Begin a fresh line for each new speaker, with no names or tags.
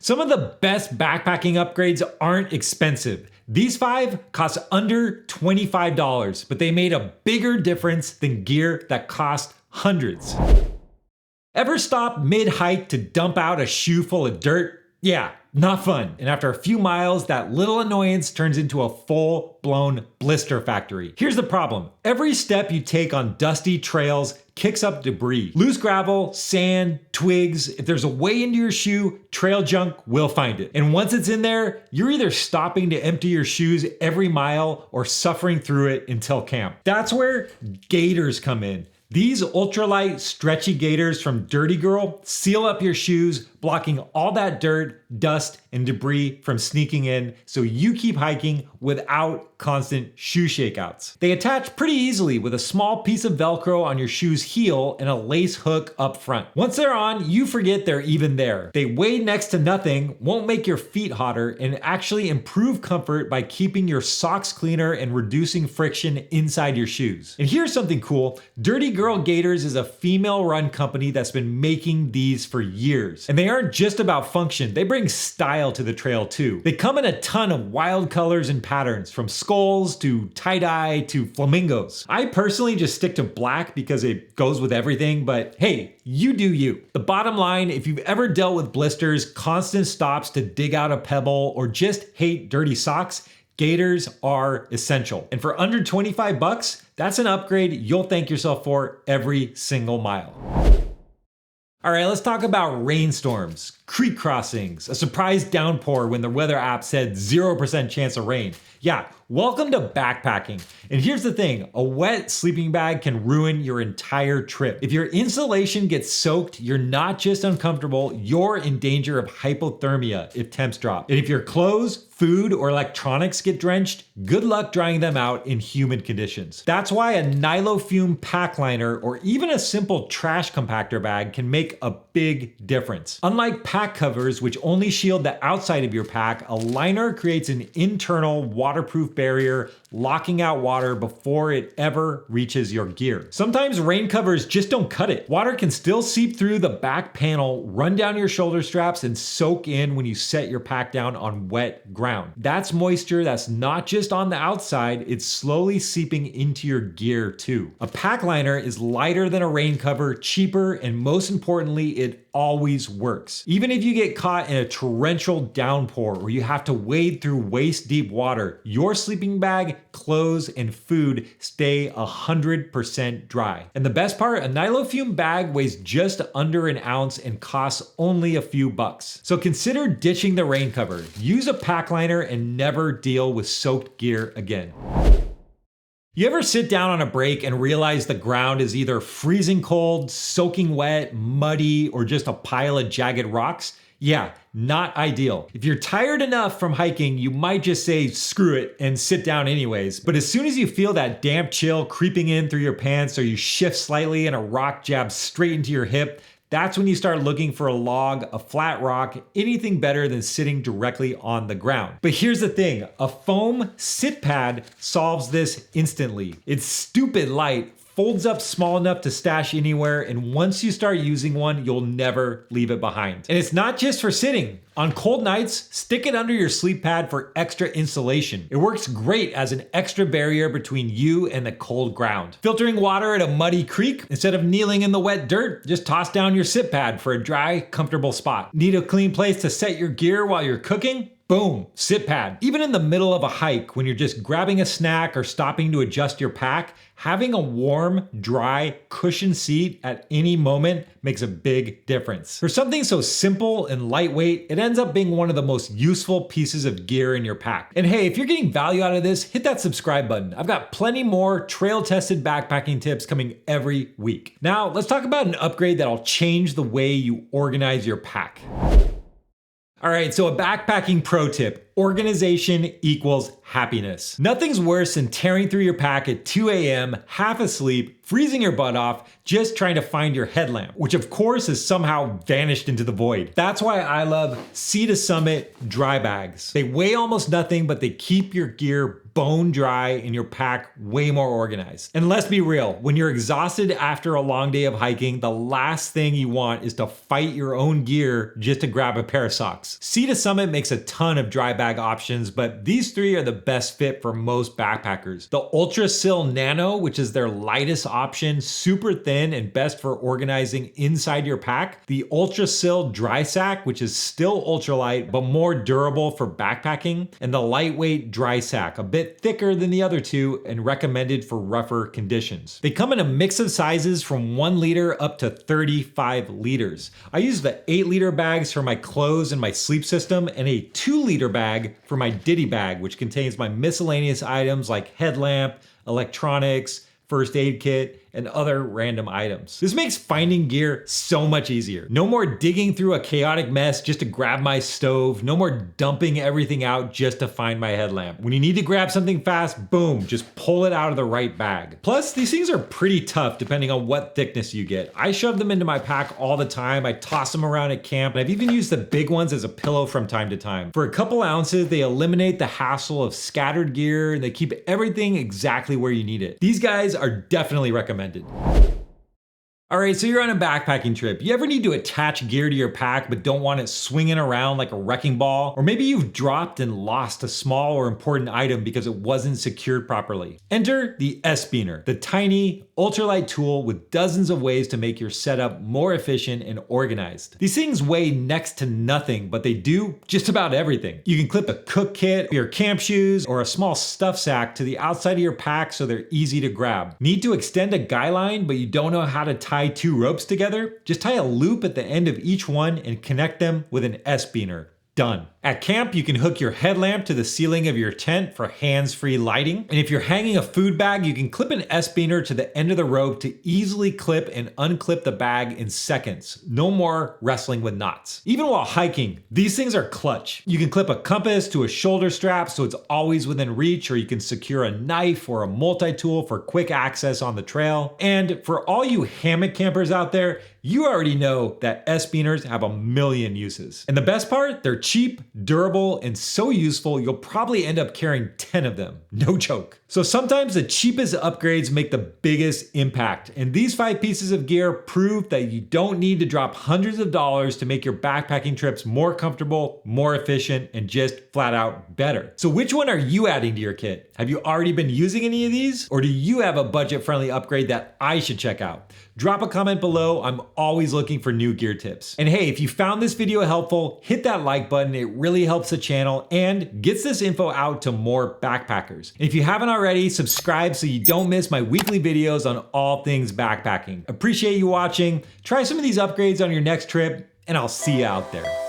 Some of the best backpacking upgrades aren't expensive. These 5 cost under $25, but they made a bigger difference than gear that cost hundreds. Ever stop mid-hike to dump out a shoe full of dirt? Yeah, not fun. And after a few miles, that little annoyance turns into a full-blown blister factory. Here's the problem. Every step you take on dusty trails kicks up debris. Loose gravel, sand, twigs. If there's a way into your shoe, trail junk will find it. And once it's in there, you're either stopping to empty your shoes every mile or suffering through it until camp. That's where Gaiters come in. These ultralight, stretchy gaiters from Dirty Girl seal up your shoes, blocking all that dirt, dust, and debris from sneaking in so you keep hiking without constant shoe shakeouts. They attach pretty easily with a small piece of Velcro on your shoe's heel and a lace hook up front. Once they're on, you forget they're even there. They weigh next to nothing, won't make your feet hotter, and actually improve comfort by keeping your socks cleaner and reducing friction inside your shoes. And here's something cool. Dirty Girl Gaiters is a female-run company that's been making these for years. And they aren't just about function, they bring style to the trail too. They come in a ton of wild colors and patterns, from skulls to tie-dye to flamingos. I personally just stick to black because it goes with everything, but hey, you do you. The bottom line, if you've ever dealt with blisters, constant stops to dig out a pebble, or just hate dirty socks, Gaiters are essential. And for under 25 bucks, that's an upgrade you'll thank yourself for every single mile. All right, let's talk about rainstorms, creek crossings, a surprise downpour when the weather app said 0% chance of rain. Yeah, welcome to backpacking. And here's the thing, a wet sleeping bag can ruin your entire trip. If your insulation gets soaked, you're not just uncomfortable, you're in danger of hypothermia if temps drop. And if your clothes, food, or electronics get drenched, good luck drying them out in humid conditions. That's why a Nylofume pack liner or even a simple trash compactor bag can make a big difference. Unlike pack covers, which only shield the outside of your pack, a liner creates an internal waterproof barrier, locking out water before it ever reaches your gear. Sometimes rain covers just don't cut it. Water can still seep through the back panel, run down your shoulder straps, and soak in when you set your pack down on wet ground. That's moisture that's not just on the outside, it's slowly seeping into your gear too. A pack liner is lighter than a rain cover, cheaper, and most importantly, it always works. Even if you get caught in a torrential downpour or you have to wade through waist deep water, your sleeping bag, clothes, and food stay 100% dry. And the best part, a Nylofume bag weighs just under an ounce and costs only a few bucks. So consider ditching the rain cover. Use a pack liner and never deal with soaked gear again. You ever sit down on a break and realize the ground is either freezing cold, soaking wet, muddy, or just a pile of jagged rocks? Yeah, not ideal. If you're tired enough from hiking, you might just say screw it and sit down anyways. But as soon as you feel that damp chill creeping in through your pants or you shift slightly and a rock jabs straight into your hip, that's when you start looking for a log, a flat rock, anything better than sitting directly on the ground. But here's the thing, a foam sit pad solves this instantly. It's stupid light, folds up small enough to stash anywhere, and once you start using one, you'll never leave it behind. And it's not just for sitting. On cold nights, stick it under your sleep pad for extra insulation. It works great as an extra barrier between you and the cold ground. Filtering water at a muddy creek? Instead of kneeling in the wet dirt, just toss down your sit pad for a dry, comfortable spot. Need a clean place to set your gear while you're cooking? Boom, sit pad. Even in the middle of a hike, when you're just grabbing a snack or stopping to adjust your pack, having a warm, dry, cushioned seat at any moment makes a big difference. For something so simple and lightweight, it ends up being one of the most useful pieces of gear in your pack. And hey, if you're getting value out of this, hit that subscribe button. I've got plenty more trail-tested backpacking tips coming every week. Now, let's talk about an upgrade that'll change the way you organize your pack. All right, so a backpacking pro tip, organization equals happiness. Nothing's worse than tearing through your pack at 2 a.m., half asleep, freezing your butt off just trying to find your headlamp, which of course has somehow vanished into the void. That's why I love Sea to Summit dry bags. They weigh almost nothing, but they keep your gear bone dry and your pack way more organized. And let's be real, when you're exhausted after a long day of hiking, the last thing you want is to fight your own gear just to grab a pair of socks. Sea to Summit makes a ton of dry bag options, but these three are the best fit for most backpackers. The Ultrasil Nano, which is their lightest option, super thin and best for organizing inside your pack. The Ultrasil Dry Sack, which is still ultralight, but more durable for backpacking. And the lightweight Dry Sack, a bit thicker than the other two and recommended for rougher conditions. They come in a mix of sizes from 1 liter up to 35 liters. I use the 8-liter bags for my clothes and my sleep system, and a 2-liter bag for my ditty bag, which contains my miscellaneous items like headlamp, electronics, first aid kit, and other random items. This makes finding gear so much easier. No more digging through a chaotic mess just to grab my stove. No more dumping everything out just to find my headlamp. When you need to grab something fast, boom, just pull it out of the right bag. Plus, these things are pretty tough depending on what thickness you get. I shove them into my pack all the time. I toss them around at camp, and I've even used the big ones as a pillow from time to time. For a couple ounces, they eliminate the hassle of scattered gear, and they keep everything exactly where you need it. These guys are definitely recommended. All right, so you're on a backpacking trip. You ever need to attach gear to your pack but don't want it swinging around like a wrecking ball? Or maybe you've dropped and lost a small or important item because it wasn't secured properly. Enter the S-Beaner, the tiny, ultralight tool with dozens of ways to make your setup more efficient and organized. These things weigh next to nothing, but they do just about everything. You can clip a cook kit, your camp shoes, or a small stuff sack to the outside of your pack so they're easy to grab. Need to extend a guy line, but you don't know how to tie 2 ropes together? Just tie a loop at the end of each one and connect them with an S-Beaner. Done. At camp, you can hook your headlamp to the ceiling of your tent for hands-free lighting. And if you're hanging a food bag, you can clip an S-Beaner to the end of the rope to easily clip and unclip the bag in seconds. No more wrestling with knots. Even while hiking, these things are clutch. You can clip a compass to a shoulder strap so it's always within reach, or you can secure a knife or a multi-tool for quick access on the trail. And for all you hammock campers out there, you already know that S-Beaners have a million uses. And the best part, they're cheap, durable, and so useful you'll probably end up carrying 10 of them. No joke. So sometimes the cheapest upgrades make the biggest impact. And these 5 pieces of gear prove that you don't need to drop hundreds of dollars to make your backpacking trips more comfortable, more efficient, and just flat out better. So which one are you adding to your kit? Have you already been using any of these? Or do you have a budget-friendly upgrade that I should check out? Drop a comment below. I'm always looking for new gear tips. And hey, if you found this video helpful, hit that like button. It really helps the channel and gets this info out to more backpackers. And if you haven't already, subscribe so you don't miss my weekly videos on all things backpacking. Appreciate you watching. Try some of these upgrades on your next trip, and I'll see you out there.